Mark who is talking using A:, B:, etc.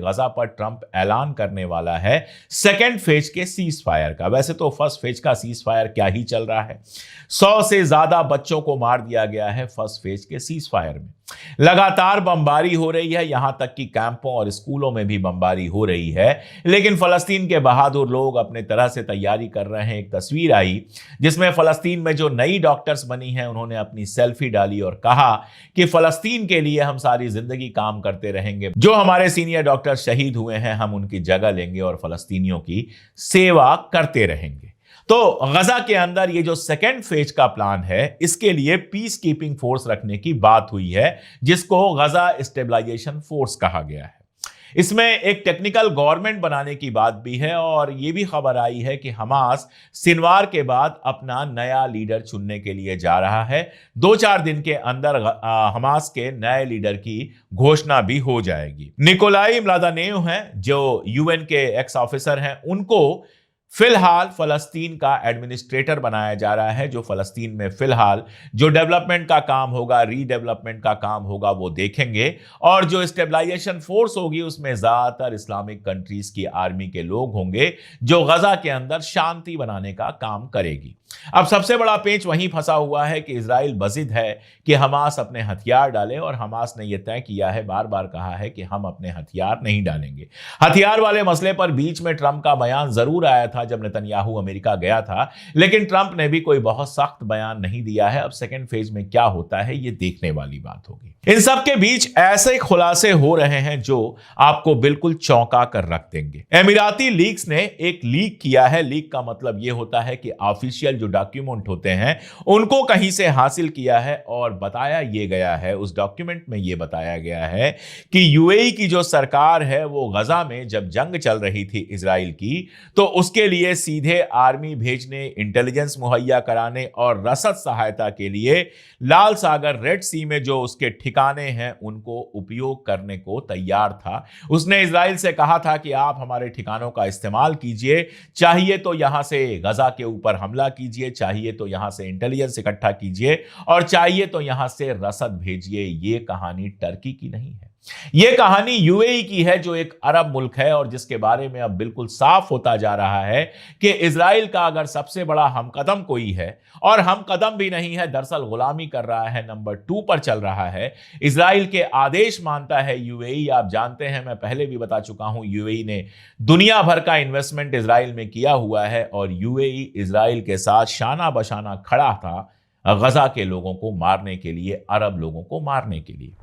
A: गजा पर ट्रंप ऐलान करने वाला है सेकेंड फेज के सीज फायर का। वैसे तो फर्स्ट फेज का सीज फायर क्या ही चल रहा है, 100 से ज्यादा बच्चों को मार दिया गया है फर्स्ट फेज के सीज फायर में। लगातार बमबारी हो रही है, यहां तक कि कैंपों और स्कूलों में भी बमबारी हो रही है, लेकिन फलस्तीन के बहादुर लोग अपने तरह से तैयारी कर रहे हैं। एक तस्वीर आई जिसमें फलस्तीन में जो नई डॉक्टर्स बनी हैं, उन्होंने अपनी सेल्फी डाली और कहा कि फलस्तीन के लिए हम सारी जिंदगी काम करते रहेंगे, जो हमारे सीनियर डॉक्टर शहीद हुए हैं हम उनकी जगह लेंगे और फलस्तीनियों की सेवा करते रहेंगे। तो गजा के अंदर ये जो सेकेंड फेज का प्लान है, इसके लिए पीस कीपिंग फोर्स रखने की बात हुई है, जिसको गजा स्टेबलाइजेशन फोर्स कहा गया है। इसमें एक टेक्निकल गवर्नमेंट बनाने की बात भी है और यह भी खबर आई है कि हमास सिनवार के बाद अपना नया लीडर चुनने के लिए जा रहा है। 2-4 दिन के अंदर हमास के नए लीडर की घोषणा भी हो जाएगी। निकोलाई म्लादेनेव हैं, जो यूएन के एक्स ऑफिसर हैं, उनको फिलहाल फलस्तीन का एडमिनिस्ट्रेटर बनाया जा रहा है, जो फलस्तीन में फिलहाल जो डेवलपमेंट का काम होगा, रीडेवलपमेंट का काम होगा, वो देखेंगे। और जो स्टेबलाइजेशन फोर्स होगी उसमें ज्यादातर इस्लामिक कंट्रीज की आर्मी के लोग होंगे, जो गजा के अंदर शांति बनाने का काम करेगी। अब सबसे बड़ा पेंच वहीं फंसा हुआ है कि इजराइल बजिद है कि हमास अपने हथियार डाले, और हमास ने यह तय किया है, बार बार कहा है कि हम अपने हथियार नहीं डालेंगे। हथियार वाले मसले पर बीच में ट्रंप का बयान जरूर आया था जब नेतन्याहू अमेरिका गया था, लेकिन ट्रंप ने भी कोई बहुत सख्त बयान नहीं दिया है। अब सेकेंड फेज में क्या होता है ये देखने वाली बात होगी। इन सब के बीच ऐसे खुलासे हो रहे हैं जो आपको बिल्कुल चौंका कर रख देंगे। एमिराती लीक्स ने एक लीक किया है। लीक का मतलब यह होता है कि ऑफिशियल जो डॉक्यूमेंट होते हैं उनको कहीं से हासिल किया है, और बताया यह गया है, उस डॉक्यूमेंट में यह बताया गया है कि यूएई की जो सरकार है वो गजा में जब जंग चल रही थी इजराइल की, तो उसके लिए सीधे आर्मी भेजने, इंटेलिजेंस मुहैया कराने और रसद सहायता के लिए लाल सागर, रेड सी में जो उसके ठिकाने हैं उनको उपयोग करने को तैयार था। उसने इजराइल से कहा था कि आप हमारे ठिकानों का इस्तेमाल कीजिए, चाहिए तो यहां से गजा के ऊपर हमला कीजिए, चाहिए तो यहां से इंटेलिजेंस इकट्ठा कीजिए, और चाहिए तो यहां से रसद भेजिए। ये कहानी टर्की की नहीं है, यह कहानी यूएई की है, जो एक अरब मुल्क है और जिसके बारे में अब बिल्कुल साफ होता जा रहा है कि इजराइल का अगर सबसे बड़ा हमकदम कोई है, और हमकदम भी नहीं है, दरअसल गुलामी कर रहा है, नंबर 2 पर चल रहा है, इजराइल के आदेश मानता है यूएई। आप जानते हैं, मैं पहले भी बता चुका हूं, यूएई ने दुनिया भर का इन्वेस्टमेंट इजराइल में किया हुआ है, और यूएई इजराइल के साथ शाना बशाना खड़ा था गजा के लोगों को मारने के लिए, अरब लोगों को मारने के लिए।